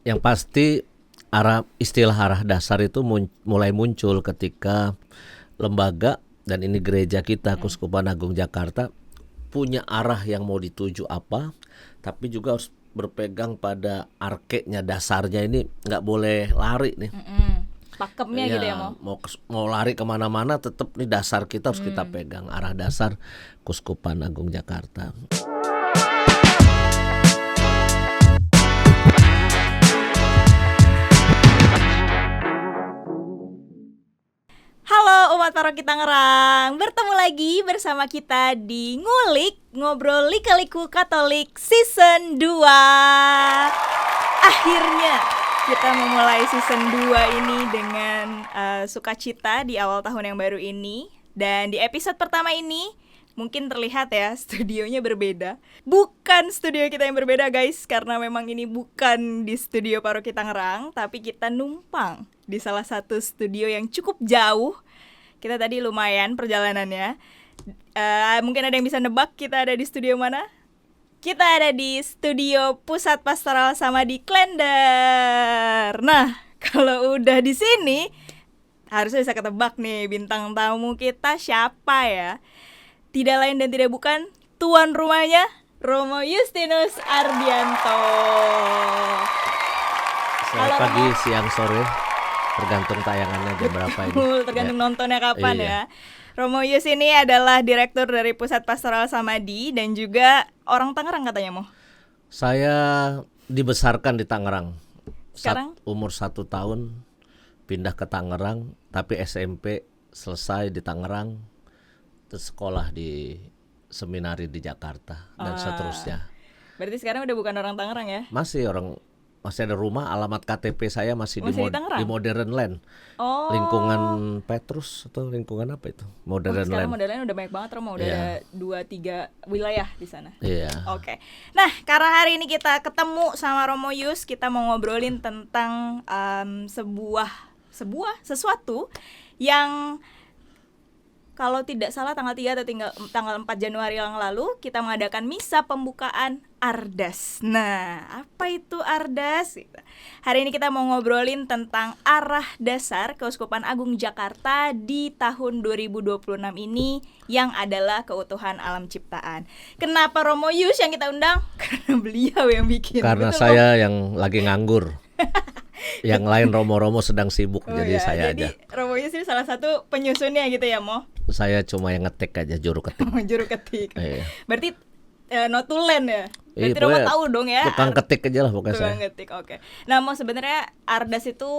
Yang pasti istilah arah dasar itu mulai muncul ketika lembaga dan ini gereja kita Keuskupan Agung Jakarta punya arah yang mau dituju apa, tapi juga harus berpegang pada arkenya, dasarnya ini nggak boleh lari nih. Pakemnya Ya, gitu ya mau lari kemana-mana tetap nih dasar kita harus kita pegang, arah dasar Keuskupan Agung Jakarta. Halo umat paroki Tangerang, bertemu lagi bersama kita di Ngulik Ngobrol Lika-Liku Katolik Season 2. Akhirnya kita memulai Season 2 ini dengan sukacita di awal tahun yang baru ini. Dan di episode pertama ini mungkin terlihat ya studionya berbeda. Bukan studio kita yang berbeda guys, karena memang ini bukan di studio paroki Tangerang, tapi kita numpang di salah satu studio yang cukup jauh. Kita tadi lumayan perjalanannya. Mungkin ada yang bisa nebak kita ada di studio mana? Kita ada di studio Pusat Pastoral Samadhi Klender. Nah, kalau udah di sini harusnya bisa ketebak nih bintang tamu kita siapa ya? Tidak lain dan tidak bukan tuan rumahnya Romo Justinus Ardianto. Selamat pagi, siang, sore, tergantung tayangannya jam berapa ini. Tergantung nontonnya kapan Iya. ya. Romo Yus ini adalah direktur dari Pusat Pastoral Samadhi dan juga orang Tangerang katanya Mo. Saya dibesarkan di Tangerang. Sekarang? Umur 1 tahun pindah ke Tangerang, tapi SMP selesai di Tangerang, terus sekolah di seminari di Jakarta dan seterusnya. Berarti sekarang udah bukan orang Tangerang ya? Masih ada rumah, alamat KTP saya masih di Tangerang? Modern Land. Oh. Lingkungan Petrus atau lingkungan apa itu? Modern Sekarang Land. Modern Land udah banyak banget Romo, udah ada 2-3 wilayah di sana. Iya. Oke. Nah, karena hari ini kita ketemu sama Romo Yus, kita mau ngobrolin tentang sesuatu yang kalau tidak salah tanggal 3 atau tanggal 4 Januari yang lalu kita mengadakan misa pembukaan Ardas. Nah, apa itu Ardas? Hari ini kita mau ngobrolin tentang arah dasar Keuskupan Agung Jakarta di tahun 2026 ini yang adalah keutuhan alam ciptaan. Kenapa Romo Yus yang kita undang? Karena beliau yang bikin. Karena betul, saya yang lagi nganggur. Yang lain Romo-Romo sedang sibuk, jadi ya, saya jadi aja. Romo Yus ini salah satu penyusunnya gitu ya, Mo? Saya cuma yang ngetik aja, juru ketik. Juru ketik. Iya. Berarti notulen ya? Berarti Iya, Romo pokoknya tahu dong ya. Tukang ketik aja lah pokoknya Tukang saya. ketik, oke. Nah, Mo, sebenarnya Ardas itu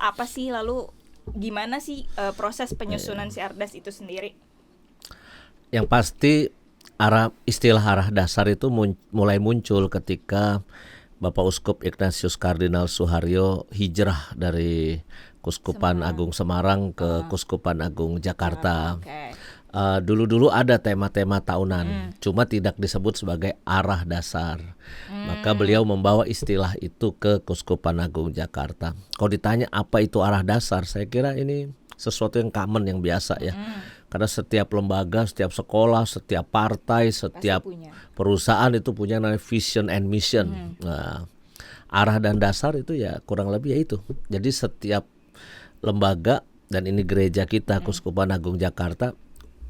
apa sih? Lalu gimana sih proses penyusunan si Ardas itu sendiri? Yang pasti istilah arah dasar itu mulai muncul ketika Bapak Uskup Ignatius Kardinal Suharyo hijrah dari Keuskupan Agung Semarang ke Keuskupan Agung Jakarta. Oke. Dulu-dulu ada tema-tema tahunan, cuma tidak disebut sebagai arah dasar. Maka beliau membawa istilah itu ke Keuskupan Agung Jakarta. Kalau ditanya apa itu arah dasar, saya kira ini sesuatu yang common, yang biasa ya. Karena setiap lembaga, setiap sekolah, setiap partai, setiap perusahaan itu punya namanya vision and mission. Nah, arah dan dasar itu ya kurang lebih ya itu. Jadi setiap lembaga dan ini gereja kita Keuskupan Agung Jakarta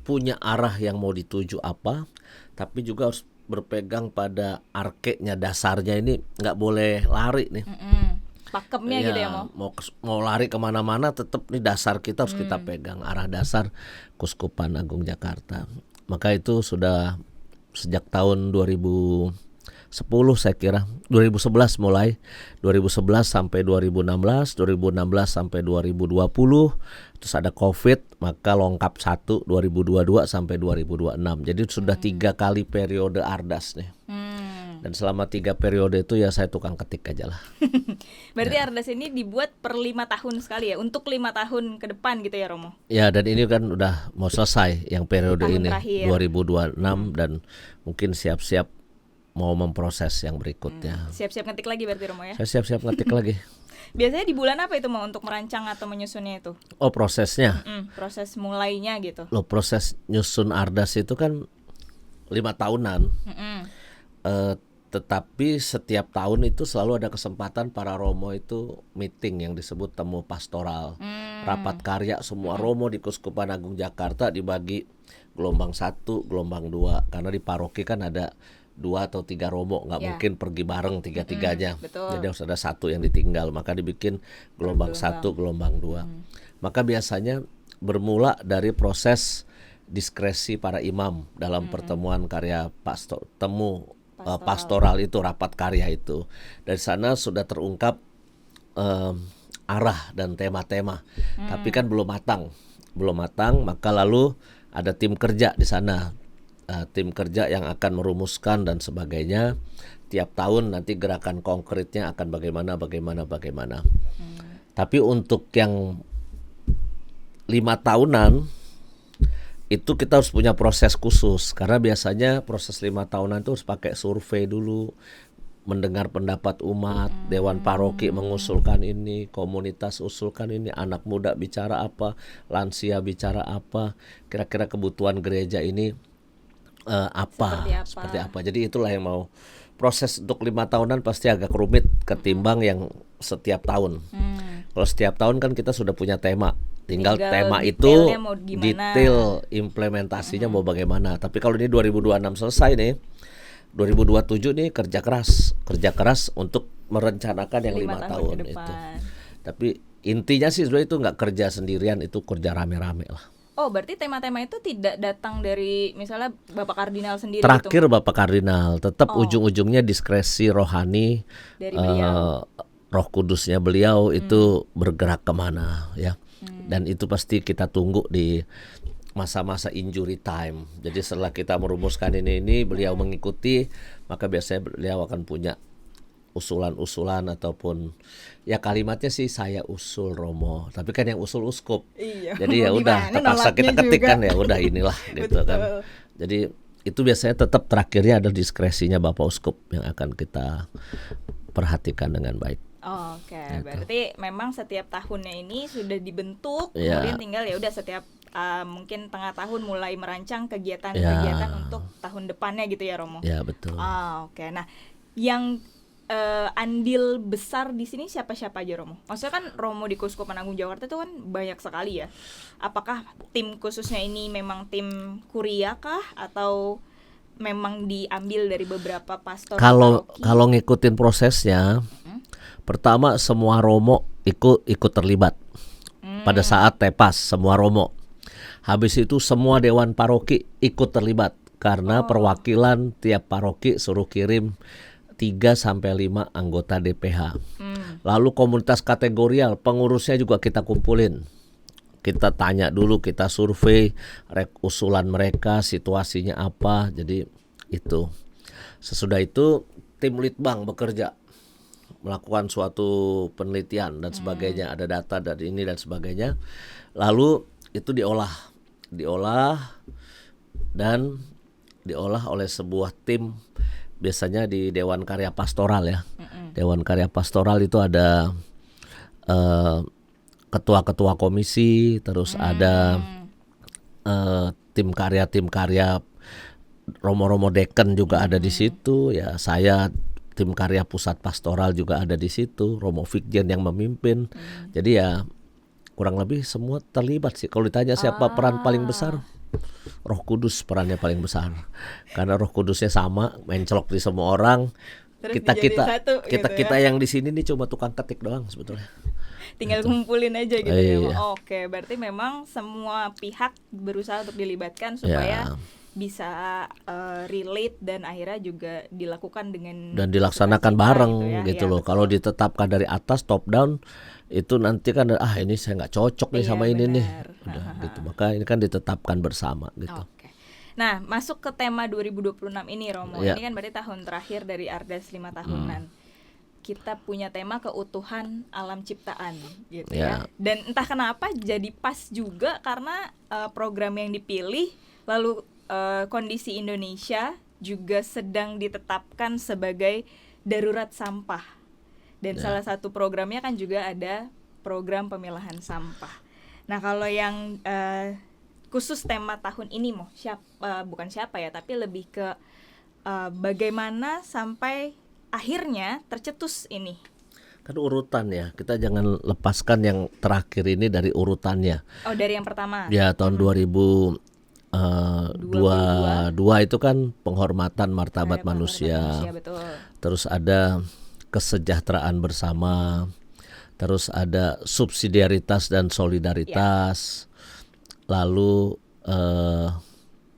punya arah yang mau dituju apa, tapi juga harus berpegang pada arkenya, dasarnya ini nggak boleh lari nih. Pakemnya gitu ya, Mo? Mau lari kemana-mana tetap nih dasar kita harus kita pegang, arah dasar Keuskupan Agung Jakarta. Maka itu sudah sejak tahun 2010 saya kira, 2011 mulai, 2011 sampai 2016, 2016 sampai 2020, terus ada COVID, maka lengkap 2022 sampai 2026. Jadi sudah 3 kali periode Ardas nih. Dan selama 3 periode itu ya saya tukang ketik aja lah. Berarti Ardas ini dibuat per 5 tahun sekali ya, untuk 5 tahun ke depan gitu ya, Romo? Ya, dan ini kan udah mau selesai yang periode Tahun ini terakhir. 2026 dan mungkin siap-siap mau memproses yang berikutnya. Siap-siap ngetik lagi berarti, Romo ya? Saya siap-siap ngetik lagi. Biasanya di bulan apa itu, Mo, untuk merancang atau menyusunnya itu? Oh, prosesnya. Proses mulainya gitu. Loh, proses nyusun Ardas itu kan 5 tahunan. tetapi setiap tahun itu selalu ada kesempatan para romo itu meeting yang disebut temu pastoral, rapat karya semua romo di Keuskupan Agung Jakarta dibagi gelombang 1, gelombang 2, karena di paroki kan ada 2 atau 3 romo, nggak mungkin pergi bareng tiga-tiganya. betul. Jadi harus ada satu yang ditinggal, maka dibikin gelombang 1, gelombang 2. Maka biasanya bermula dari proses diskresi para imam dalam pertemuan karya pastoral itu, rapat karya itu. Dari sana sudah terungkap arah dan tema-tema, tapi kan belum matang, maka lalu ada tim kerja di sana, tim kerja yang akan merumuskan dan sebagainya. Tiap tahun nanti gerakan konkretnya akan bagaimana. Tapi untuk yang 5 tahunan itu kita harus punya proses khusus, karena biasanya proses 5 tahunan itu harus pakai survei dulu, mendengar pendapat umat, dewan paroki mengusulkan ini, komunitas usulkan ini, anak muda bicara apa, lansia bicara apa, kira-kira kebutuhan gereja ini seperti apa. Jadi itulah yang mau proses untuk 5 tahunan pasti agak rumit ketimbang yang setiap tahun. Kalau setiap tahun kan kita sudah punya tema. Tinggal tema itu detail implementasinya mau bagaimana. Tapi kalau ini 2026 selesai nih, 2027 nih kerja keras untuk merencanakan yang 5 tahun itu. Tapi intinya sih sebenarnya itu nggak kerja sendirian, itu kerja rame-rame lah. Oh, berarti tema-tema itu tidak datang dari misalnya Bapak Kardinal sendiri Terakhir gitu? Bapak Kardinal, tetap ujung-ujungnya diskresi rohani dari beliau. Roh Kudusnya beliau itu bergerak kemana ya. Dan itu pasti kita tunggu di masa-masa injury time. Jadi setelah kita merumuskan ini beliau mengikuti, maka biasanya beliau akan punya usulan-usulan ataupun ya kalimatnya sih saya usul Romo, tapi kan yang usul uskup. Iya, jadi ya udah terpaksa kita ketik kan, ya udah inilah gitu kan. Jadi itu biasanya tetap terakhirnya ada diskresinya Bapak Uskup yang akan kita perhatikan dengan baik. Oke, berarti memang setiap tahunnya ini sudah dibentuk, kemudian tinggal ya udah setiap mungkin tengah tahun mulai merancang kegiatan-kegiatan untuk tahun depannya gitu ya Romo. Ya betul. Oke. Nah, yang andil besar di sini siapa-siapa aja Romo? Maksudnya kan Romo di Keuskupan Agung Jakarta itu kan banyak sekali ya. Apakah tim khususnya ini memang tim kuria kah atau memang diambil dari beberapa pastor? Kalau ngikutin prosesnya, pertama semua Romo ikut terlibat pada saat tepas, semua Romo. Habis itu semua dewan paroki ikut terlibat karena perwakilan tiap paroki suruh kirim 3-5 anggota DPH. Lalu komunitas kategorial, pengurusnya juga kita kumpulin. Kita tanya dulu, kita survei usulan mereka, situasinya apa. Jadi itu. Sesudah itu tim litbang bekerja, melakukan suatu penelitian dan sebagainya, ada data dari ini dan sebagainya. Lalu itu diolah oleh sebuah tim. Biasanya di Dewan Karya Pastoral ya. Dewan Karya Pastoral itu ada ketua-ketua komisi, terus ada tim karya Romo-Romo Deken juga ada di situ ya. Saya tim karya pusat pastoral juga ada di situ, Romo Fikjen yang memimpin. Jadi ya kurang lebih semua terlibat sih. Kalau ditanya siapa peran paling besar, Roh Kudus perannya paling besar. Karena Roh Kudusnya sama, mencelok di semua orang. Kita yang di sini nih cuma tukang ketik doang sebetulnya. Tinggal kumpulin aja gitu ya. Oke, berarti memang semua pihak berusaha untuk dilibatkan supaya bisa relate dan akhirnya juga dilakukan dengan dan dilaksanakan bareng gitu loh. Betul. Kalau ditetapkan dari atas top down itu nanti kan ini saya nggak cocok nih sama ini nih. Udah gitu. Maka ini kan ditetapkan bersama gitu. Oke. Nah, masuk ke tema 2026 ini Romo. Ini kan berarti tahun terakhir dari Ardes 5 tahunan. Kita punya tema keutuhan alam ciptaan gitu ya. Dan entah kenapa jadi pas juga karena program yang dipilih lalu kondisi Indonesia juga sedang ditetapkan sebagai darurat sampah. Dan salah satu programnya kan juga ada program pemilahan sampah. Nah, kalau yang khusus tema tahun ini bukan siapa ya, tapi lebih ke bagaimana sampai akhirnya tercetus ini. Kan urutan ya, kita jangan lepaskan yang terakhir ini dari urutannya. Oh, dari yang pertama. Ya, tahun 2022 itu kan penghormatan martabat manusia. Betul. Terus ada kesejahteraan bersama. Terus ada subsidiaritas dan solidaritas. Lalu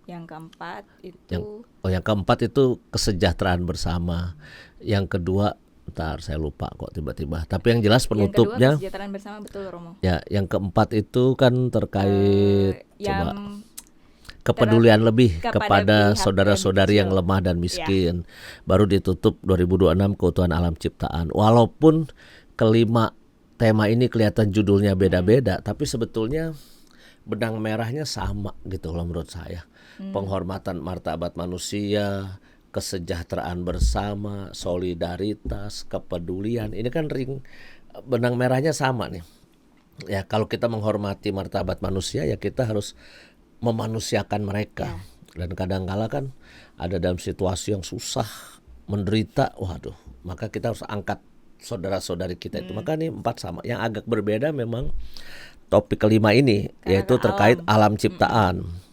yang keempat itu yang keempat itu kesejahteraan bersama. Yang kedua, ntar saya lupa kok tiba-tiba. Tapi yang jelas penutupnya. Yang kedua kesejahteraan bersama, betul Romo. Ya, yang keempat itu kan terkait yang kepedulian lebih kepada pihak saudara-saudari yang lemah dan miskin. Baru ditutup 2026 keutuhan alam ciptaan. Walaupun kelima tema ini kelihatan judulnya beda-beda, tapi sebetulnya benang merahnya sama gitu loh menurut saya. Penghormatan martabat manusia, kesejahteraan bersama, solidaritas, kepedulian. Ini kan benang merahnya sama nih. Ya, kalau kita menghormati martabat manusia, ya kita harus memanusiakan mereka. Dan kadang-kala kan ada dalam situasi yang susah, menderita, waduh, maka kita harus angkat saudara-saudari kita itu. Maka ini 4 sama. Yang agak berbeda memang topik kelima ini, yaitu terkait alam ciptaan.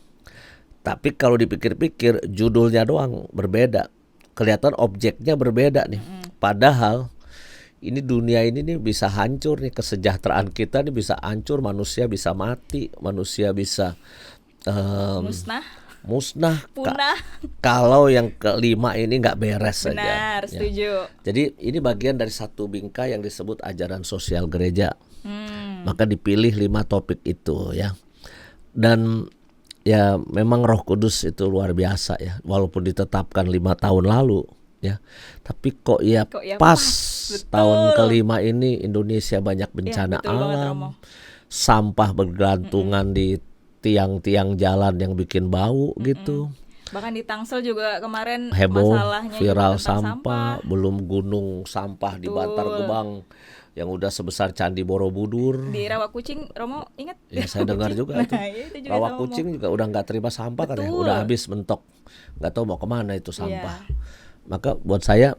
Tapi kalau dipikir-pikir judulnya doang berbeda, kelihatan objeknya berbeda nih. Padahal ini dunia ini nih bisa hancur nih, kesejahteraan kita nih bisa hancur, manusia bisa mati, manusia bisa musnah punah. Kalau yang kelima ini nggak beres saja. Benar, setuju. Jadi ini bagian dari satu bingkai yang disebut ajaran sosial gereja. Maka dipilih 5 topik itu ya. Dan ya memang Roh Kudus itu luar biasa ya, walaupun ditetapkan 5 tahun lalu ya, tapi kok ya pas tahun kelima ini Indonesia banyak bencana alam, sampah bergelantungan di tiang-tiang jalan yang bikin bau gitu. Bahkan di Tangsel juga kemarin heboh masalahnya viral juga sampah, belum gunung sampah di Bantar Gebang yang udah sebesar Candi Borobudur. Di Rawakucing, Romo ingat? Ya saya dengar juga itu. Rawakucing juga udah nggak terima sampah kan ya, udah habis mentok, nggak tahu mau kemana itu sampah. Maka buat saya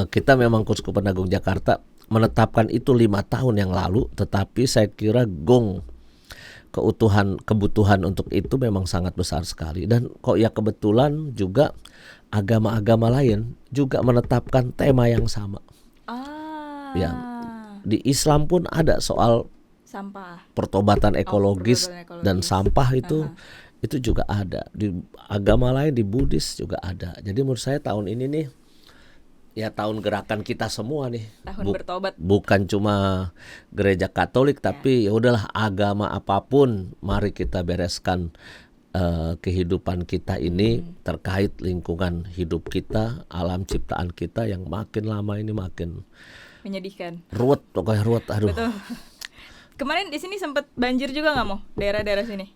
kita memang Keuskupan Agung Jakarta menetapkan itu 5 tahun yang lalu, tetapi saya kira kebutuhan untuk itu memang sangat besar sekali. Dan kok ya kebetulan juga agama-agama lain juga menetapkan tema yang sama. Ya, di Islam pun ada soal sampah, pertobatan ekologis dan sampah itu juga ada. Di agama lain, di Buddhis juga ada. Jadi menurut saya tahun ini nih ya tahun gerakan kita semua nih. Tahun bertobat. Bukan cuma gereja Katolik, tapi ya udahlah agama apapun, mari kita bereskan kehidupan kita ini terkait lingkungan hidup kita, alam ciptaan kita yang makin lama ini makin menyedihkan. Ruwet, pokoknya ruwet. Aduh. Betul. Kemarin di sini sempat banjir juga nggak mau daerah-daerah sini?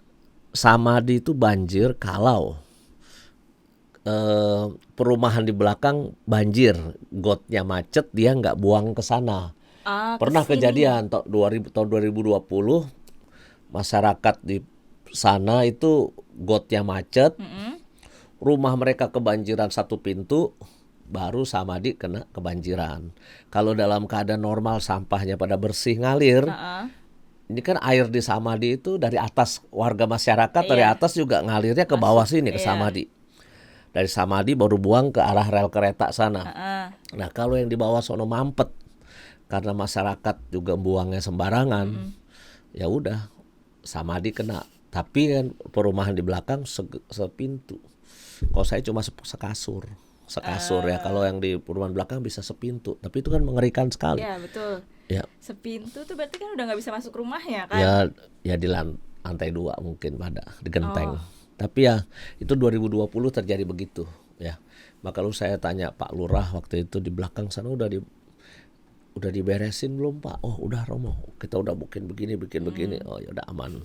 Samadhi itu banjir kalau perumahan di belakang banjir, gotnya macet, dia nggak buang ke sana. Pernah kejadian tahun 2020 masyarakat di sana itu gotnya macet, rumah mereka kebanjiran 1 pintu. Baru Samadhi kena kebanjiran. Kalau dalam keadaan normal sampahnya pada bersih ngalir, ini kan air di Samadhi itu dari atas, warga masyarakat dari atas juga ngalirnya ke bawah sini ke Samadhi. Dari Samadhi baru buang ke arah rel kereta sana. Nah kalau yang di bawah sono mampet karena masyarakat juga buangnya sembarangan, ya udah Samadhi kena. Tapi kan perumahan di belakang sepintu. Kalau saya cuma sekasur ya, kalau yang di perumahan belakang bisa sepintu, tapi itu kan mengerikan sekali. Iya betul. Ya. Sepintu tuh berarti kan udah nggak bisa masuk rumahnya kan? Ya di lantai 2 mungkin pada di genteng. Tapi ya itu 2020 terjadi begitu ya. Maka lalu saya tanya Pak Lurah waktu itu di belakang sana udah diberesin belum Pak? Oh udah Romo, kita udah bikin begini. Oh ya udah aman.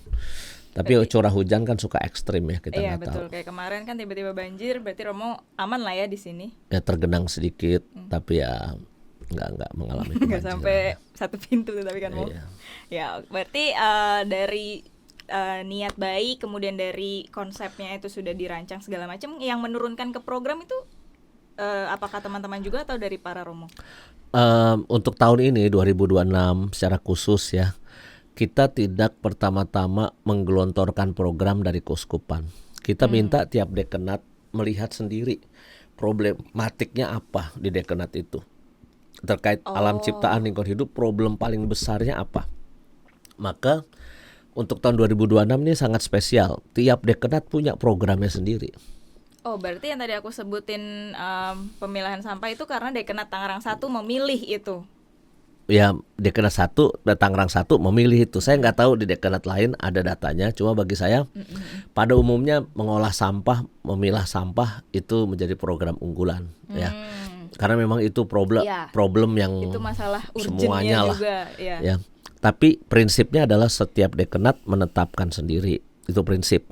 Tapi curah hujan kan suka ekstrim ya, kita nggak tahu. Iya betul, kayak kemarin kan tiba-tiba banjir, berarti Romo aman lah ya di sini. Ya tergenang sedikit, tapi ya nggak mengalami kebanjiran. Nggak sampai 1 pintu tapi kan Mo. Iya. Ya berarti dari niat baik, kemudian dari konsepnya itu sudah dirancang segala macam, yang menurunkan ke program itu apakah teman-teman juga atau dari para romo? Untuk tahun ini 2026 secara khusus ya, kita tidak pertama-tama menggelontorkan program dari keuskupan. Kita minta tiap dekenat melihat sendiri problematiknya apa di dekenat itu. Terkait alam ciptaan lingkungan hidup, problem paling besarnya apa. Maka untuk tahun 2026 ini sangat spesial. Tiap dekenat punya programnya sendiri. Oh, berarti yang tadi aku sebutin pemilahan sampah itu karena Dekenat Tangerang 1 memilih itu. Ya, dekenat 1, Tangerang 1 memilih itu. Saya nggak tahu di dekenat lain ada datanya. Cuma bagi saya, pada umumnya mengolah sampah, memilah sampah itu menjadi program unggulan, ya. Karena memang itu problem yang itu masalah semuanya urgennya lah, juga, ya. Tapi prinsipnya adalah setiap dekenat menetapkan sendiri, itu prinsip,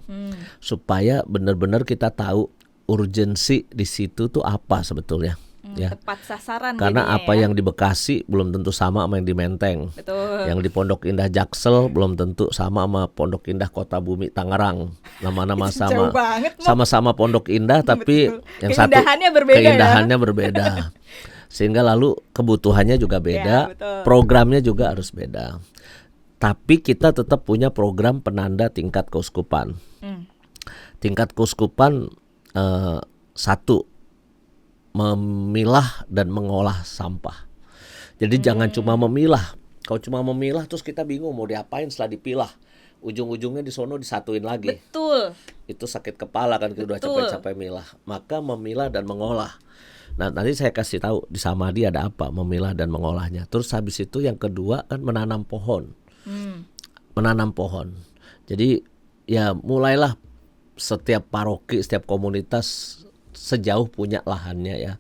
supaya benar-benar kita tahu urgensi di situ tuh apa sebetulnya. Ya. Tepat sasaran. Karena apa ya. yang di Bekasi belum tentu sama sama yang di Menteng. Betul. Yang di Pondok Indah Jaksel belum tentu sama sama Pondok Indah Kota Bumi Tangerang. Nama-nama Jauh banget, sama-sama Pondok Indah tapi Betul. yang satu keindahannya berbeda. Sehingga lalu kebutuhannya juga beda, betul. programnya juga harus beda. Tapi kita tetap punya program penanda tingkat keuskupan. Tingkat keuskupan satu, memilah dan mengolah sampah. Jadi jangan cuma memilah. Kalau cuma memilah terus kita bingung mau diapain setelah dipilah. Ujung-ujungnya di sono disatuin lagi. Betul. Itu sakit kepala kan, kita udah capek-capek milah. Maka memilah dan mengolah. Nah, nanti saya kasih tahu di Samadhi ada apa memilah dan mengolahnya. Terus habis itu yang kedua kan menanam pohon. Menanam pohon. Jadi ya mulailah setiap paroki, setiap komunitas sejauh punya lahannya ya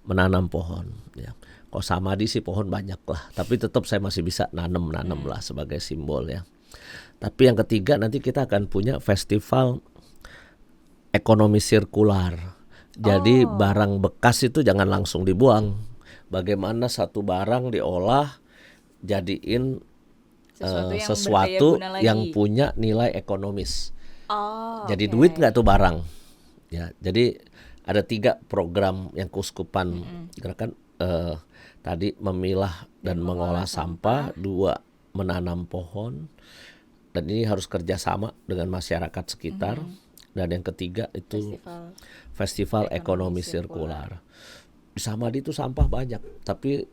menanam pohon ya. Kalau Samadhi sih pohon banyak lah, tapi tetap saya masih bisa nanam lah sebagai simbol ya. Tapi yang ketiga nanti kita akan punya festival ekonomi sirkular. Jadi barang bekas itu jangan langsung dibuang. Bagaimana satu barang diolah jadiin sesuatu yang punya nilai ekonomis. Jadi duit nggak tuh barang ya. Jadi ada 3 program yang keuskupan gerakan tadi memilah dan mengolah sampah, 2 menanam pohon, dan ini harus kerjasama dengan masyarakat sekitar, dan yang ketiga itu festival ekonomi sirkular. Di Samadhi itu sampah banyak, tapi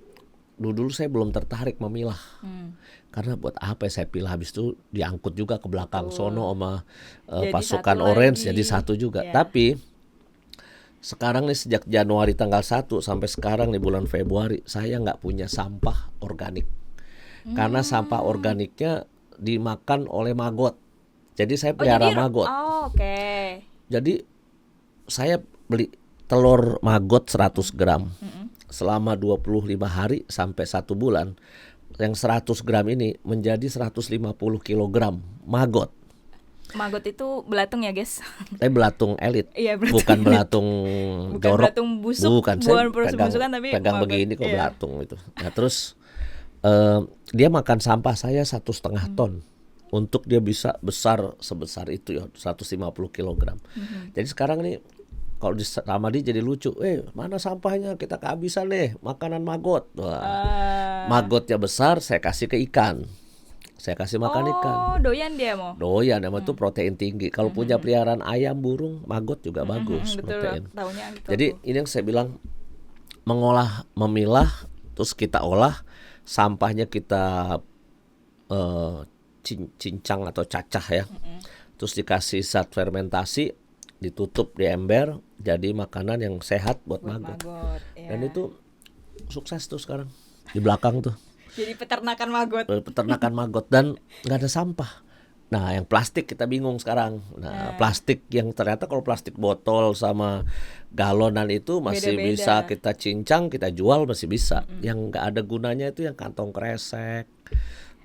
dulu saya belum tertarik memilah, karena buat apa saya pilah, habis itu diangkut juga ke belakang sono sama pasukan orange jadi satu juga. Tapi sekarang nih sejak Januari tanggal 1 sampai sekarang nih bulan Februari saya nggak punya sampah organik. Karena sampah organiknya dimakan oleh maggot. Jadi saya pelihara maggot. Jadi saya beli telur maggot 100 gram. Selama 25 hari sampai 1 bulan. Yang 100 gram ini menjadi 150 kilogram maggot. Maggot itu belatung ya guys? Belatung elit, bukan belatung jorok, belatung busuk, bukan. Saya pegang maggot. Begini kok belatung itu. Nah terus dia makan sampah saya 1,5 ton untuk dia bisa besar sebesar itu ya 150 kilogram. Jadi sekarang nih kalau di Samadhi jadi lucu, mana sampahnya, kita kehabisan makanan maggot. Maggotnya besar saya kasih ke ikan. Saya kasih makan ikan. Doyan dia mau. Doyan, emang itu protein tinggi. Kalau punya peliharaan ayam, burung, maggot juga bagus protein. Jadi ini yang saya bilang mengolah, memilah, terus kita olah, sampahnya kita cincang atau cacah ya. Terus dikasih zat fermentasi, ditutup di ember, jadi makanan yang sehat buat maggot. Dan itu sukses tuh sekarang di belakang tuh. Jadi peternakan maggot dan nggak ada sampah. Nah yang plastik kita bingung sekarang. Plastik yang ternyata kalau plastik botol sama galonan itu masih beda-beda. Bisa kita cincang, kita jual masih bisa. Yang nggak ada gunanya itu yang kantong kresek,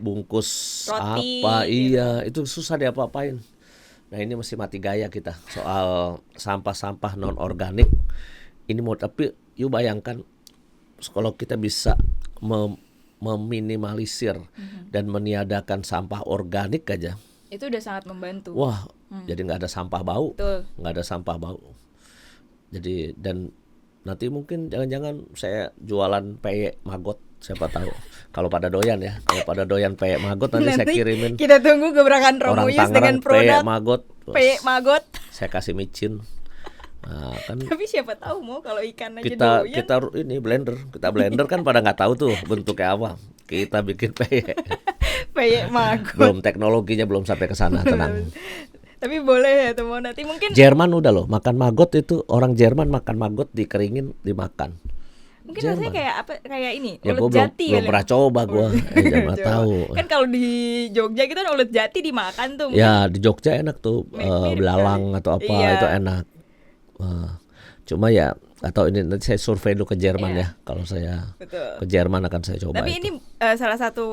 bungkus roti, apa gitu. Itu susah diapa-apain. Nah ini masih mati gaya kita soal sampah-sampah non organik. Ini mau, tapi yuk bayangkan kalau kita bisa meminimalisir dan meniadakan sampah organik aja, Itu udah sangat membantu. Wah, jadi nggak ada sampah bau, Betul. nggak ada sampah bau. Jadi dan nanti mungkin jangan-jangan saya jualan peyek maggot, siapa tahu. Kalau pada doyan ya, kalau pada doyan peyek maggot nanti saya kirimin kita tunggu gebrakan orang Romuyus Tangerang dengan peyek produk maggot. peyek maggot. Saya kasih micin. Nah, kan Tapi siapa tahu mau kalau ikan aja kita doyan. kita ini blender kan pada nggak tahu tuh bentuknya apa. Kita bikin peyek. Peyek maggot. Belum teknologinya belum sampai ke sana, tenang. Tapi boleh ya tuh mau nanti mungkin Jerman udah loh makan maggot itu, orang Jerman makan maggot dikeringin dimakan. mungkin rasanya kayak apa, kayak ini Ya gue ulet belum jati belum kali. pernah coba gue, jangan Coba. tahu. Kan kalau di Jogja gitu kan ulet jati dimakan tuh. Ya di Jogja enak tuh, Mirip belalang kali. atau apa Iya. itu enak. Cuma ya atau ini nanti saya survei dulu ke Jerman Iya. ya. Kalau saya Betul. ke Jerman akan saya coba Tapi itu. ini salah satu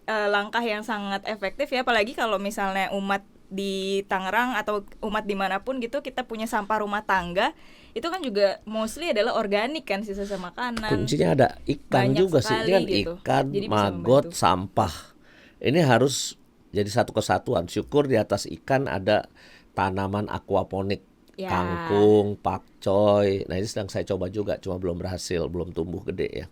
langkah yang sangat efektif ya, apalagi kalau misalnya umat di Tangerang atau umat dimanapun gitu kita punya sampah rumah tangga, itu kan juga mostly adalah organik kan, sisa-sisa makanan. Kuncinya ada ikan Banyak juga sih, sekali ini kan gitu. ikan, Jadi bisa maggot, membantu. sampah. Ini harus jadi satu kesatuan. Syukur di atas ikan ada tanaman aquaponik, Ya. kangkung, pakcoy. Nah ini sedang saya coba juga, cuma belum berhasil, belum tumbuh gede ya.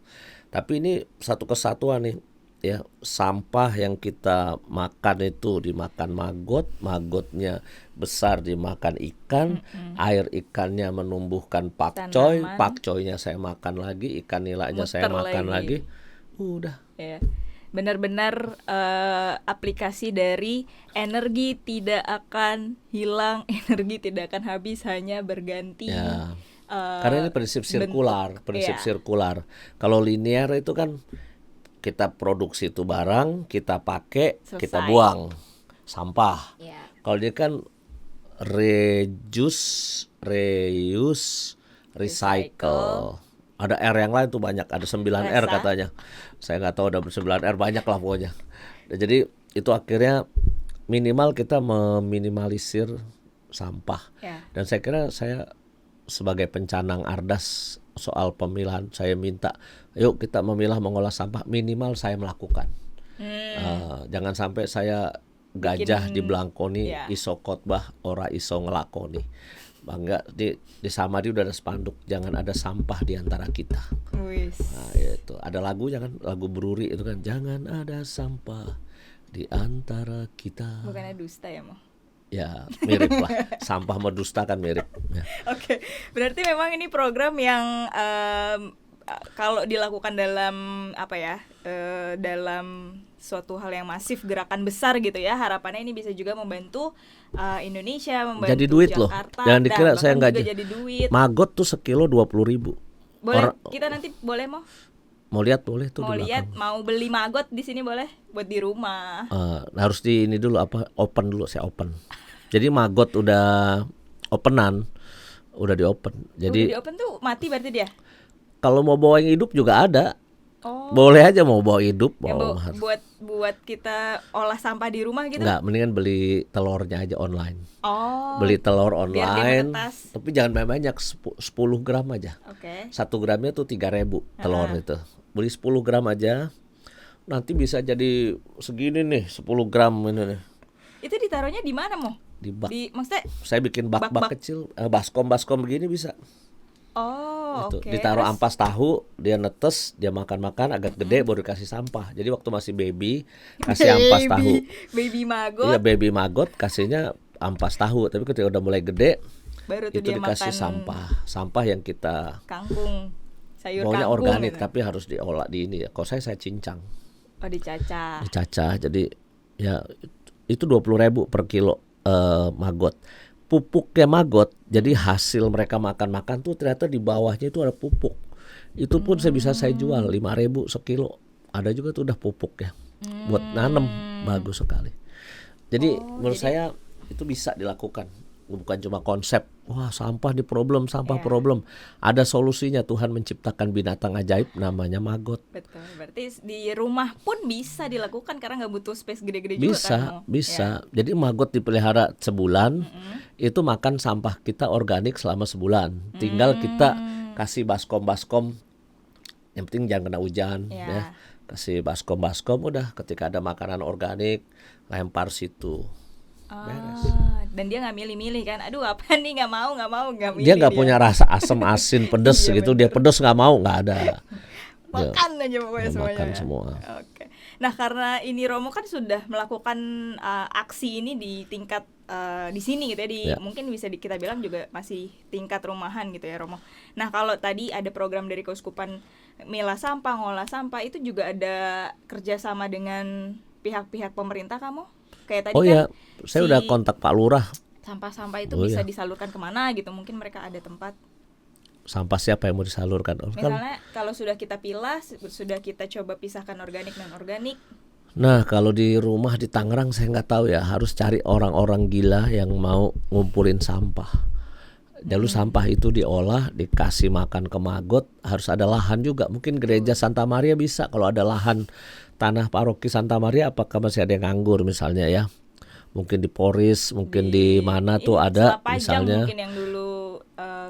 Tapi ini satu kesatuan nih. Ya, sampah yang kita makan itu dimakan maggot, maggotnya besar dimakan ikan, air ikannya menumbuhkan pakcoy, Tanaman. pakcoynya saya makan lagi, ikan nilainya saya Muter makan lagi. lagi. Udah. Ya. Benar-benar aplikasi dari energi tidak akan hilang, energi tidak akan habis, hanya berganti. Ya. eh, Karena ini prinsip sirkular, prinsip sirkular. Kalau linear itu kan kita produksi itu barang, kita pakai, kita Selesai. buang, sampah. Ya. Kalau dia kan reuse, recycle. Ada R yang lain tuh banyak, ada 9 R Resa. katanya. Saya nggak tahu ada 9 R, banyak lah pokoknya. Jadi itu akhirnya minimal kita meminimalisir sampah. Ya. Dan saya kira saya sebagai pencanang Ardas soal pemilahan, saya minta yuk kita memilah mengolah sampah, minimal saya melakukan. Jangan sampai saya gajah Bikin- di belangkoni ya. iso khotbah ora iso ngelakoni. Bangga di Samadi udah ada spanduk, jangan ada sampah di antara kita. Wis. Nah, itu ada lagunya kan, lagu Bruri itu kan, jangan ada sampah di antara kita. Bukannya dusta ya, Mo? Ya mirip lah, sampah sama dusta kan mirip ya. Oke, berarti memang ini program yang kalau dilakukan dalam apa ya, dalam suatu hal yang masif, gerakan besar gitu ya, harapannya ini bisa juga membantu Indonesia, membantu Jadi duit loh. Jakarta, Jangan dikira dan saya bahkan nggak juga jadi duit. Maggot tuh sekilo 20.000. Boleh, kita nanti boleh Mau lihat boleh tuh mau di lihat, belakang. mau beli maggot di sini boleh, buat di rumah. Harus di ini dulu apa, open dulu, saya open. Jadi maggot udah openan, udah di open. Jadi Udah di open tuh mati berarti dia. kalau mau bawa yang hidup juga ada. Oh, Boleh aja mau bawa hidup, ya, mau buat kita olah sampah di rumah gitu. enggak, mendingan beli telurnya aja online. Oh, Beli telur biar dia online, menetas. tapi jangan banyak, 10 gram aja. Oke. 1 gramnya tuh 3.000 telur itu. Beli 10 gram aja. Nanti bisa jadi segini nih, 10 gram ini nih. Itu ditaruhnya di mana, Mo? Di bak. Maksudnya Saya bikin bak-bak Bak-bak. kecil, baskom begini bisa. oh, Itu oke. ditaruh Terus- ampas tahu, dia netes, dia makan-makan agak gede baru dikasih sampah. Jadi waktu masih baby kasih ampas tahu. Baby maggot, Iya, baby maggot kasihnya ampas tahu, tapi ketika udah mulai gede baru tuh itu dia dikasih makan sampah. Sampah yang kita kangkung, sayur maunya kangkung organik gitu. tapi harus diolah di ini ya. Kalau saya cincang, Oh, dicacah. dicacah. Jadi ya itu 20.000 per kilo maggot. Pupuknya maggot, jadi hasil mereka makan-makan tuh ternyata di bawahnya itu ada pupuk. Itu pun saya jual 5.000 sekilo. Ada juga tuh udah pupuk ya. Buat nanem bagus sekali. Jadi menurut saya itu bisa dilakukan. Bukan cuma konsep, wah sampah di problem, sampah Iya. problem. Ada solusinya, Tuhan menciptakan binatang ajaib namanya maggot. Betul. Berarti di rumah pun bisa dilakukan karena nggak butuh space gede-gede juga kan, Mo? Bisa. Jadi maggot dipelihara sebulan, itu makan sampah kita organik selama sebulan. Tinggal kita kasih baskom-baskom, yang penting jangan kena hujan, Ya. ya. Kasih baskom-baskom, udah ketika ada makanan organik, lempar situ. beres. Dan dia nggak milih-milih kan, aduh apa nih, nggak milih Dia nggak punya rasa asam, asin, pedes Iya, gitu. Dia bener. pedes nggak mau, nggak ada. Dia Makan aja pokoknya semuanya makan ya. semua. Oke. Nah karena ini Romo kan sudah melakukan aksi ini di tingkat di sini gitu ya, Ya. mungkin bisa kita bilang juga masih tingkat rumahan gitu ya Romo. Nah kalau tadi ada program dari Keuskupan milah sampah, ngolah sampah, itu juga ada kerjasama dengan pihak-pihak pemerintah kamu? Kayak tadi Oh kan ya, saya udah si kontak Pak Lurah. sampah-sampah itu Oh bisa ya, disalurkan kemana gitu, mungkin mereka ada tempat. sampah siapa yang mau disalurkan? Kan. Misalnya kalau sudah kita pilah, sudah kita coba pisahkan organik dan organik. Nah, kalau di rumah di Tangerang saya nggak tahu ya, harus cari orang-orang gila yang mau ngumpulin sampah. Lalu sampah itu diolah, dikasih makan ke maggot, harus ada lahan juga. Mungkin gereja Santa Maria bisa kalau ada lahan tanah paroki Santa Maria, apakah masih ada yang nganggur misalnya ya? Mungkin di Poris, mungkin di mana tuh ini ada Selapajang misalnya. mungkin yang dulu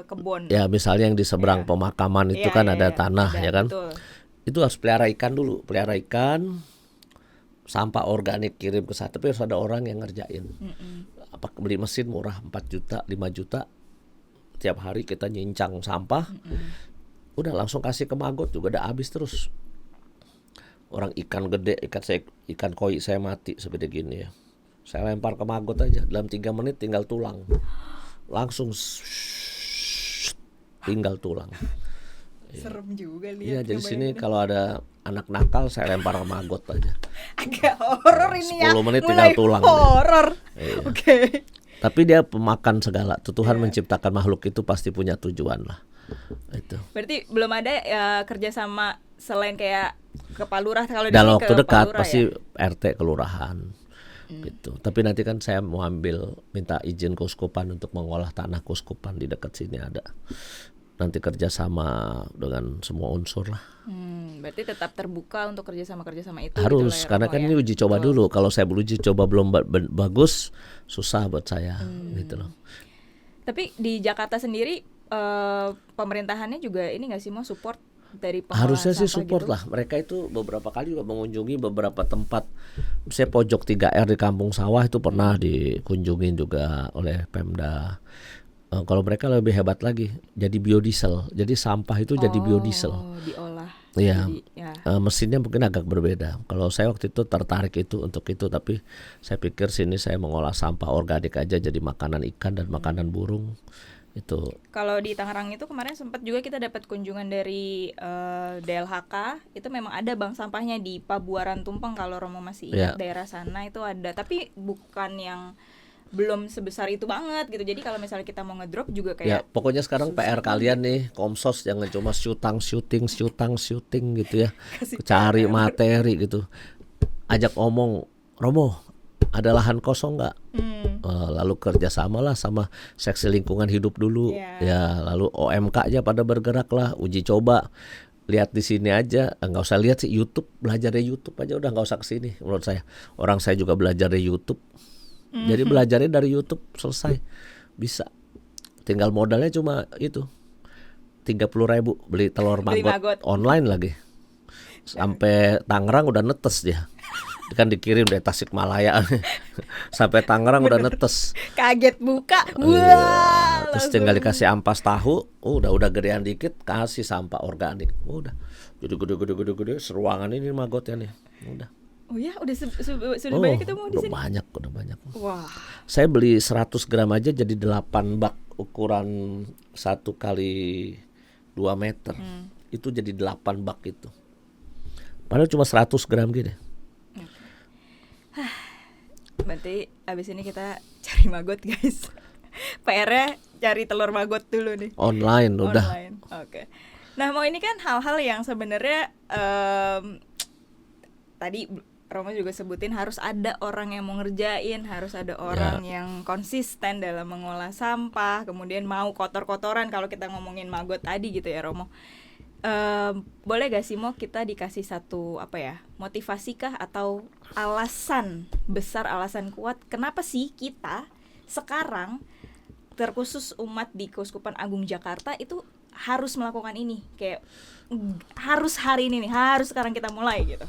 kebun. Ya, misalnya yang di seberang Ya. pemakaman itu Iya, kan iya, ada iya. tanah Ada, ya kan? betul. Itu harus pelihara ikan dulu, pelihara ikan, sampah organik kirim ke sana, tapi harus ada orang yang ngerjain. Apa beli mesin murah 4 juta, 5 juta. Tiap hari kita nyincang sampah. Udah langsung kasih ke maggot juga udah habis terus. Orang ikan gede, ikan koi saya mati seperti gini ya. Saya lempar ke maggot aja, dalam 3 menit tinggal tulang. Langsung tinggal tulang. Serem juga Iya, lihat. jadi sini kalau ada anak nakal saya lempar ke maggot aja. Agak horor ini ya. 10 menit Mulai tinggal tulang. horor. Iya. Oke. Tapi dia pemakan segala. Tuhan menciptakan makhluk itu pasti punya tujuan lah. Itu. Berarti belum ada kerjasama selain kayak ke Pak Lurah, kalau di Dalam sini waktu ke Pak dekat Lurah pasti ya? RT kelurahan. Gitu. Tapi nanti kan saya mau minta izin keuskupan untuk mengolah tanah keuskupan di dekat sini ada. Nanti kerjasama dengan semua unsur lah. Berarti tetap terbuka untuk kerjasama itu. Harus, gitu lah ya, karena Romo, kan ya? ini uji coba Betul. dulu. Kalau saya beruji coba belum bagus, susah buat saya gitu loh. Tapi di Jakarta sendiri pemerintahannya juga ini nggak sih, mau support dari pengelola Harusnya sih sampah support gitu? lah. Mereka itu beberapa kali juga mengunjungi beberapa tempat. Saya pojok 3R di Kampung Sawah itu pernah dikunjungin juga oleh Pemda. Kalau mereka lebih hebat lagi, jadi biodiesel. Jadi sampah itu jadi biodiesel. Oh, diolah. Iya. Jadi, ya. Mesinnya mungkin agak berbeda. Kalau saya waktu itu tertarik untuk itu, tapi saya pikir sini saya mengolah sampah organik aja jadi makanan ikan dan makanan burung. Itu Kalau di Tangerang itu kemarin sempat juga kita dapat kunjungan dari DLHK. Itu memang ada bank sampahnya di Pabuaran Tumpeng, kalau Romo masih ingat, daerah sana itu ada. Tapi bukan yang belum sebesar itu banget gitu. Jadi kalau misalnya kita mau ngedrop juga ya, kayak pokoknya sekarang PR kalian nih, Komsos, jangan cuma syuting gitu ya. Kasih Cari PR. materi gitu. Ajak omong, Romo, ada lahan kosong nggak? Lalu kerjasama lah sama seksi lingkungan hidup dulu. Ya, lalu OMK aja pada bergerak lah, uji coba. Lihat di sini aja, nggak usah lihat sih YouTube, belajar dari YouTube aja udah, nggak usah kesini menurut saya. Orang saya juga belajar dari YouTube. Jadi belajarnya dari YouTube selesai, bisa. Tinggal modalnya cuma itu 30.000 beli telur Beli maggot maggot. online lagi. Sampai Tangerang udah netes dia. Kan dikirim dari Tasikmalaya sampai Tangerang udah netes. Kaget buka. Iya. Wah. Terus langsung. tinggal dikasih ampas tahu, udah gedean dikit, kasih sampah organik. Udah. Jadi gede seruangan ini maggotnya nih. Udah. Oh ya, udah sudah banyak itu mau di sini. Udah banyak. Wah. Saya beli 100 gram aja jadi 8 bak ukuran 1 kali 2 meter. Itu jadi 8 bak itu. Padahal cuma 100 gram gini. Berarti abis ini kita cari maggot, guys. PR-nya cari telur maggot dulu nih. Online udah. Online. Oke. Nah, mau ini kan hal-hal yang sebenarnya tadi Romo juga sebutin harus ada orang yang mau ngerjain, harus ada orang yang konsisten dalam mengolah sampah, kemudian mau kotor-kotoran kalau kita ngomongin maggot tadi gitu ya Romo. Boleh gak sih Mo kita dikasih satu motivasi kah atau alasan besar, alasan kuat kenapa sih kita sekarang terkhusus umat di Keuskupan Agung Jakarta itu harus melakukan ini, kayak harus hari ini nih, harus sekarang kita mulai gitu.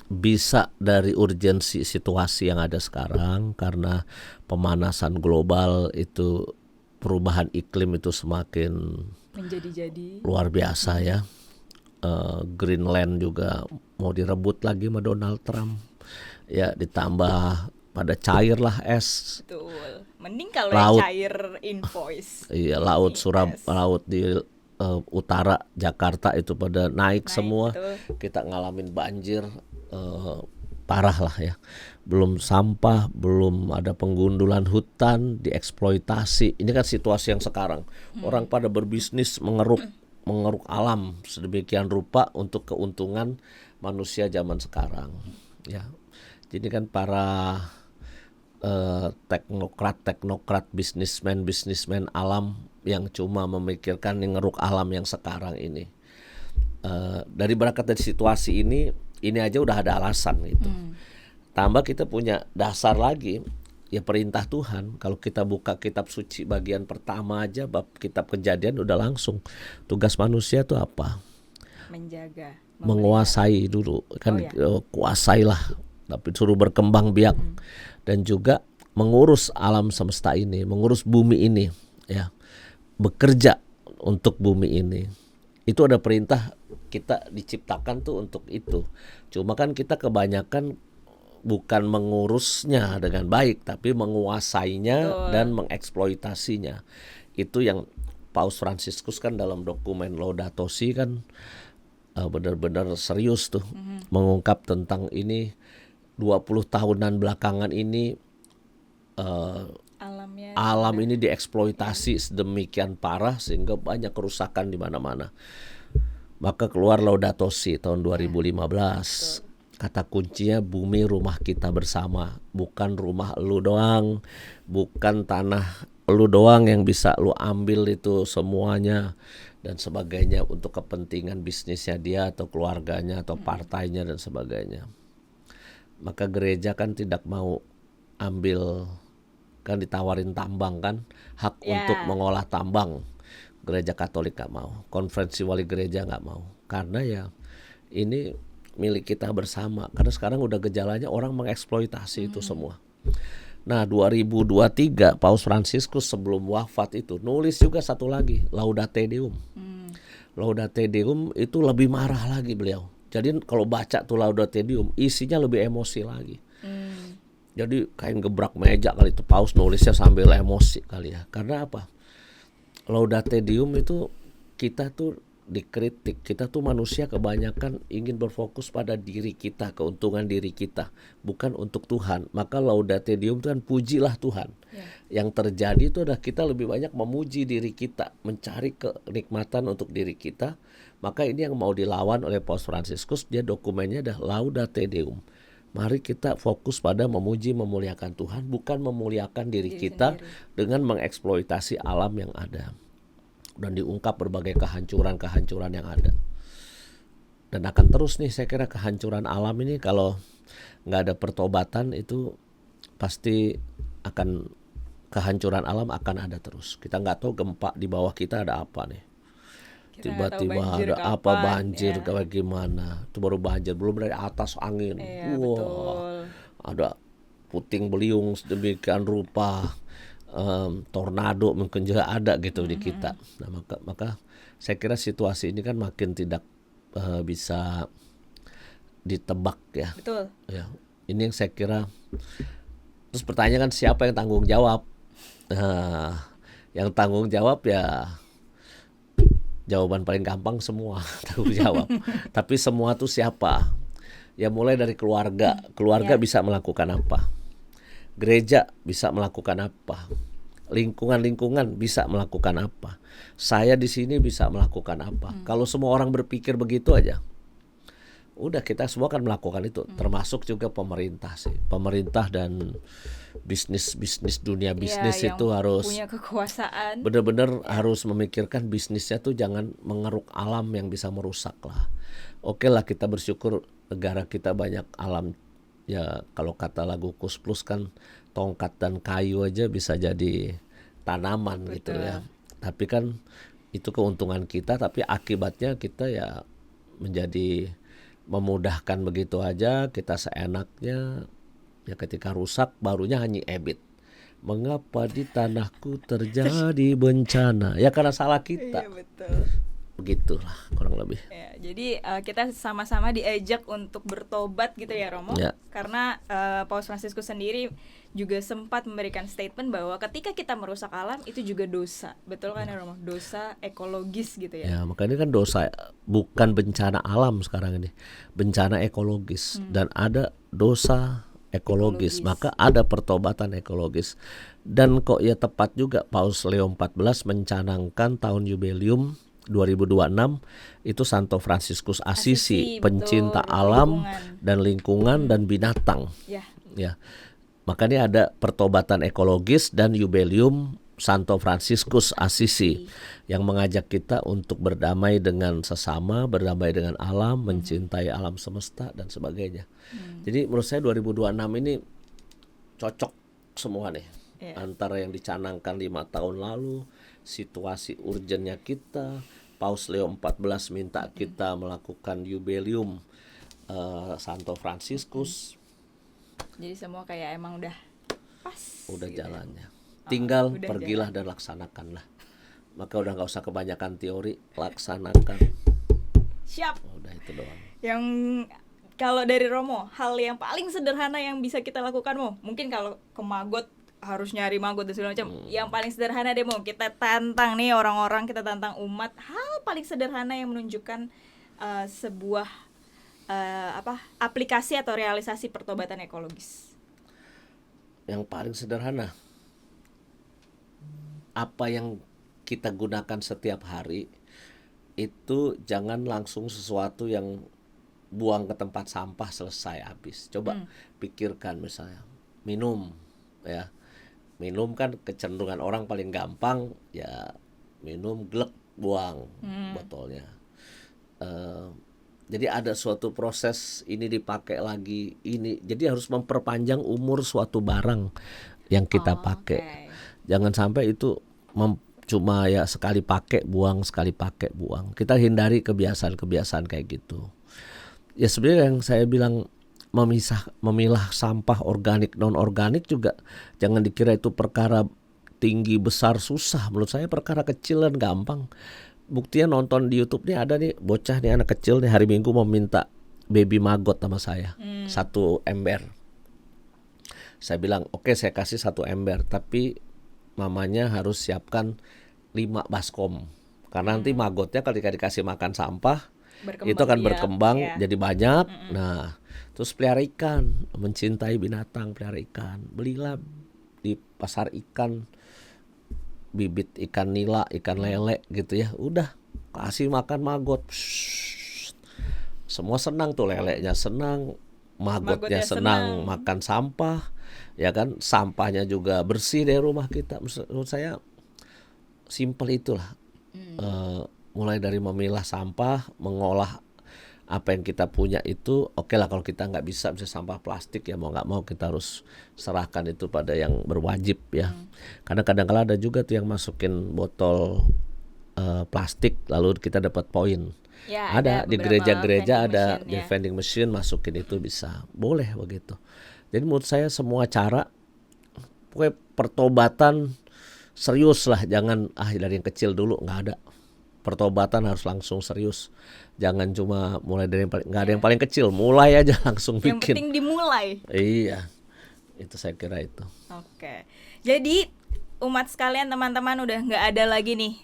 Bisa dari urgensi situasi yang ada sekarang karena pemanasan global itu, perubahan iklim itu semakin Menjadi-jadi. luar biasa ya. Greenland juga mau direbut lagi sama Donald Trump. Ya ditambah pada cair lah es. Betul. Mending kalau yang Laut. cair invoice. Iya, Ini es. laut di utara Jakarta itu pada naik semua. betul. Kita ngalamin banjir parah lah ya. Belum sampah, belum ada penggundulan hutan, dieksploitasi. Ini kan situasi yang sekarang. Orang pada berbisnis mengeruk alam sedemikian rupa untuk keuntungan manusia zaman sekarang. Ya. Jadi kan para teknokrat, bisnismen alam yang cuma memikirkan ngeruk alam yang sekarang ini. Dari berangkat dari situasi ini aja udah ada alasan gitu. Tambah kita punya dasar lagi, ya perintah Tuhan. Kalau kita buka kitab suci bagian pertama aja, bab kitab Kejadian udah langsung. Tugas manusia tuh apa? Menjaga. Menguasai dulu kan. Kuasailah, tapi suruh berkembang biak dan juga mengurus alam semesta ini, mengurus bumi ini ya, bekerja untuk bumi ini. Itu ada perintah, kita diciptakan tuh untuk itu. Cuma kan kita kebanyakan bukan mengurusnya dengan baik, tapi menguasainya dan mengeksploitasinya. Itu yang Paus Fransiskus kan dalam dokumen Laudato Si kan benar-benar serius tuh mengungkap tentang ini. 20 tahunan belakangan ini alam ini dieksploitasi sedemikian parah sehingga banyak kerusakan di mana-mana. Maka keluar Laudato Si tahun 2015. Kata kuncinya bumi rumah kita bersama, bukan rumah lu doang, bukan tanah lu doang yang bisa lu ambil itu semuanya dan sebagainya untuk kepentingan bisnisnya dia atau keluarganya atau partainya dan sebagainya. Maka gereja kan tidak mau ambil, kan ditawarin tambang kan, hak untuk mengolah tambang. Gereja Katolik gak mau, konferensi wali gereja gak mau, karena ya ini milik kita bersama. Karena sekarang udah gejalanya orang mengeksploitasi itu semua. Nah 2023 Paus Fransiskus sebelum wafat itu nulis juga satu lagi, Laudate Deum. Laudate Deum itu lebih marah lagi beliau. Jadi kalau baca tuh Laudate Deum isinya lebih emosi lagi. Jadi kayak gebrak meja kali itu, Paus nulisnya sambil emosi kali ya. Karena apa? Laudate Deum itu kita tuh dikritik, kita tuh manusia kebanyakan ingin berfokus pada diri kita, keuntungan diri kita, bukan untuk Tuhan. Maka Laudate Deum itu kan pujilah Tuhan. Yang terjadi itu adalah kita lebih banyak memuji diri kita, mencari kenikmatan untuk diri kita. Maka ini yang mau dilawan oleh Paus Fransiskus, dia dokumennya adalah Laudate Deum. Mari kita fokus pada memuji memuliakan Tuhan, bukan memuliakan diri kita sendiri dengan mengeksploitasi alam yang ada. Dan diungkap berbagai kehancuran yang ada. Dan akan terus nih saya kira kehancuran alam ini kalau nggak ada pertobatan itu pasti akan, kehancuran alam akan ada terus. Kita nggak tahu gempa di bawah kita ada apa nih. Tiba-tiba ada apa, banjir kayak gimana. Itu baru banjir, belum dari atas angin. Wah, ada puting beliung sedemikian rupa. Tornado mungkin juga ada gitu di kita. Nah maka saya kira situasi ini kan makin tidak bisa ditebak ya. Betul. Ya, ini yang saya kira. Terus pertanyaan kan siapa yang tanggung jawab? Yang tanggung jawab ya jawaban paling gampang semua tanggung jawab. Tapi semua tuh siapa? Ya mulai dari keluarga. Keluarga bisa melakukan apa? Gereja bisa melakukan apa? Lingkungan bisa melakukan apa? Saya di sini bisa melakukan apa? Kalau semua orang berpikir begitu aja, udah kita semua akan melakukan itu. Termasuk juga pemerintah sih. Pemerintah dan bisnis dunia bisnis itu harus punya kekuasaan. Benar-benar harus memikirkan bisnisnya tuh jangan mengeruk alam yang bisa merusak lah. Oke lah, kita bersyukur negara kita banyak alam. Ya kalau kata lagu Kus Plus kan tongkat dan kayu aja bisa jadi tanaman. Betul. Gitu ya. Tapi kan itu keuntungan kita, tapi akibatnya kita ya menjadi memudahkan begitu aja, kita seenaknya. Ya ketika rusak barunya hanya ebit. Mengapa di tanahku terjadi bencana? Ya karena salah kita. Iya betul. Begitulah kurang lebih. Ya, jadi kita sama-sama diajak untuk bertobat gitu ya Romo. Ya. Karena Paus Fransiskus sendiri juga sempat memberikan statement bahwa ketika kita merusak alam itu juga dosa. Betul kan ya Romo? Dosa ekologis gitu ya. Ya, makanya kan dosa bukan bencana alam sekarang ini. Bencana ekologis dan ada dosa ekologis, maka ada pertobatan ekologis. Dan kok ya tepat juga Paus Leo XIV mencanangkan tahun jubileum 2026 itu Santo Fransiskus Assisi, pencinta betul, alam lingkungan. dan lingkungan dan binatang. Ya. Makanya ada pertobatan ekologis dan jubileum Santo Fransiskus Assisi yang mengajak kita untuk berdamai dengan sesama, berdamai dengan alam, mencintai alam semesta dan sebagainya. Jadi menurut saya 2026 ini cocok semua nih. Antara yang dicanangkan 5 tahun lalu, situasi urgennya kita, Paus Leo XIV minta kita melakukan jubileum Santo Fransiskus. Jadi semua kayak emang udah pas. Udah gitu jalannya. Tinggal udah pergilah dan laksanakanlah. Maka udah gak usah kebanyakan teori, laksanakan. Siap. Udah itu doang. Yang kalau dari Romo, hal yang paling sederhana yang bisa kita lakukan mungkin kalau ke Magot harus nyari Magot dan segala macam. Yang paling sederhana deh kita tantang nih orang-orang, kita tantang umat. Hal paling sederhana yang menunjukkan sebuah aplikasi atau realisasi pertobatan ekologis. Yang paling sederhana, apa yang kita gunakan setiap hari itu jangan langsung sesuatu yang buang ke tempat sampah selesai habis. Coba pikirkan misalnya minum ya. Minum kan kecenderungan orang paling gampang ya minum glek buang botolnya. Jadi ada suatu proses ini dipakai lagi ini. Jadi harus memperpanjang umur suatu barang yang kita pakai. Jangan sampai itu cuma ya sekali pakai buang, sekali pakai buang. Kita hindari kebiasaan-kebiasaan kayak gitu. Ya sebenarnya yang saya bilang memilah sampah organik non organik juga jangan dikira itu perkara tinggi besar susah. Menurut saya perkara kecil dan gampang. Buktinya nonton di YouTube nih ada nih bocah nih anak kecil nih hari Minggu meminta baby maggot sama saya 1 ember. Saya bilang oke, saya kasih 1 ember tapi mamanya harus siapkan 5 baskom karena nanti maggotnya ketika dikasih makan sampah itu akan berkembang jadi banyak. Nah, terus pelihara ikan, mencintai binatang, pelihara ikan. Belilah di pasar ikan bibit ikan nila, ikan lele gitu ya. Udah kasih makan maggot. Semua senang tuh, lelenya senang, maggotnya senang makan sampah. Ya kan, sampahnya juga bersih dari rumah kita. Menurut saya simpel itulah. Mulai dari memilah sampah, mengolah apa yang kita punya itu oke lah. Kalau kita nggak bisa sampah plastik ya mau nggak mau kita harus serahkan itu pada yang berwajib ya. Karena kadang-kala ada juga tuh yang masukin botol plastik lalu kita dapat poin. Ya, ada di gereja-gereja ada di vending machine masukin itu bisa, boleh begitu. Jadi menurut saya semua cara pokoknya pertobatan serius lah, jangan dari yang kecil dulu, nggak ada. Pertobatan harus langsung serius. Jangan cuma mulai dari yang paling, nggak ada yang paling kecil, mulai aja langsung bikin. Yang penting dimulai. Iya, itu saya kira itu. Oke, jadi umat sekalian, teman-teman, udah nggak ada lagi nih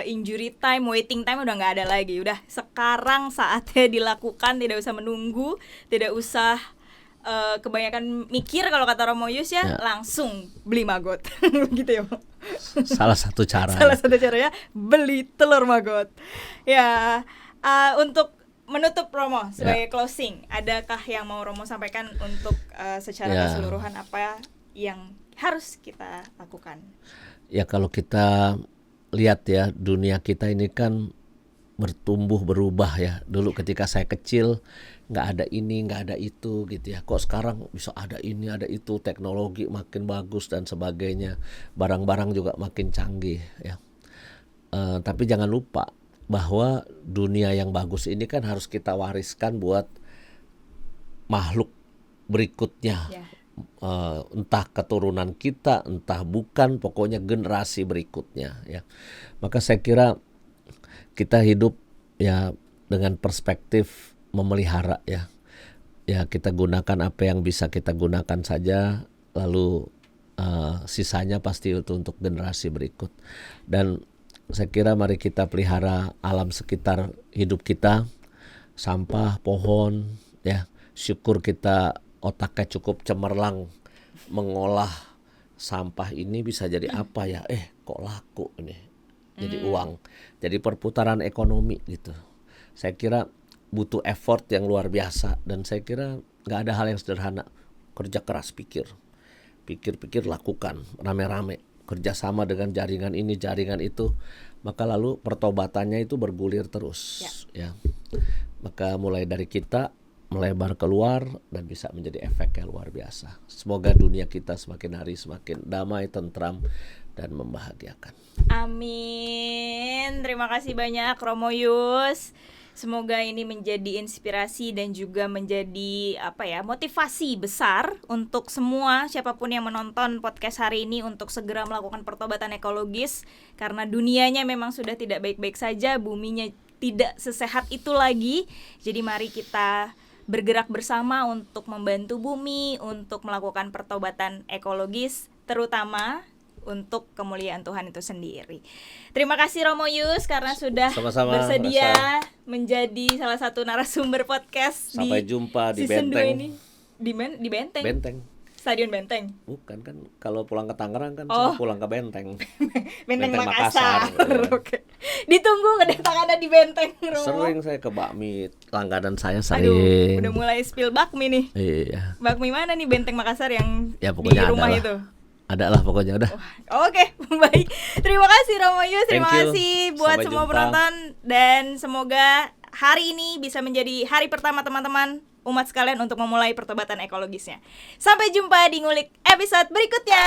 injury time, waiting time udah nggak ada lagi. Udah sekarang saatnya dilakukan, tidak usah menunggu, tidak usah kebanyakan mikir kalau kata Romo Yus ya, langsung beli maggot gitu ya. Salah satu cara. Salah satu caranya beli telur maggot. Ya, untuk menutup Romo sebagai closing, adakah yang mau Romo sampaikan untuk secara keseluruhan apa yang harus kita lakukan? Ya kalau kita lihat ya, dunia kita ini kan bertumbuh berubah ya. Dulu ketika saya kecil nggak ada ini, nggak ada itu gitu ya. Kok sekarang bisa ada ini, ada itu, teknologi makin bagus dan sebagainya, barang-barang juga makin canggih ya. Tapi jangan lupa bahwa dunia yang bagus ini kan harus kita wariskan buat makhluk berikutnya. Ya. Entah keturunan kita, entah bukan, pokoknya generasi berikutnya ya. Maka saya kira kita hidup ya dengan perspektif memelihara ya. Ya kita gunakan apa yang bisa kita gunakan saja, lalu sisanya pasti itu untuk generasi berikut. Dan saya kira mari kita pelihara alam sekitar hidup kita, sampah, pohon ya. Syukur kita otaknya cukup cemerlang mengolah sampah ini bisa jadi apa ya? Kok laku ini. Jadi uang. Jadi perputaran ekonomi gitu. Saya kira butuh effort yang luar biasa dan saya kira nggak ada hal yang sederhana. Kerja keras, pikir, lakukan rame-rame, kerjasama dengan jaringan ini, jaringan itu, maka lalu pertobatannya itu bergulir terus. Ya. Maka mulai dari kita melebar keluar dan bisa menjadi efek yang luar biasa. Semoga dunia kita semakin hari semakin damai, tentram, dan membahagiakan. Amin. Terima kasih banyak Romo Yus. Semoga ini menjadi inspirasi dan juga menjadi motivasi besar untuk semua siapapun yang menonton podcast hari ini untuk segera melakukan pertobatan ekologis, karena dunianya memang sudah tidak baik-baik saja, buminya tidak sesehat itu lagi. Jadi mari kita bergerak bersama untuk membantu bumi, untuk melakukan pertobatan ekologis, terutama untuk kemuliaan Tuhan itu sendiri. Terima kasih Romo Yus karena sudah Sama-sama, bersedia Rasa. menjadi salah satu narasumber podcast Sampai jumpa di season 2 Benteng. ini. Di Benteng? Benteng. Stadion Benteng? Bukan kan, kalau pulang ke Tangerang kan Oh. pulang ke Benteng. Benteng Benteng Makassar. Makassar, ya. Oke. Ditunggu kedatangannya di Benteng, Romo. Sering saya ke bakmi, langganan saya Aduh, sering. udah mulai spill bakmi nih. Iya. Bakmi mana nih Benteng Makassar yang Ya di pokoknya rumah ada itu? lah. Ada lah pokoknya udah. Oke, baik. Terima kasih Romo Yus, terima Thank you. kasih buat Sampai semua jumpa. penonton, dan semoga hari ini bisa menjadi hari pertama teman-teman umat sekalian untuk memulai pertobatan ekologisnya. Sampai jumpa di Ngulik episode berikutnya.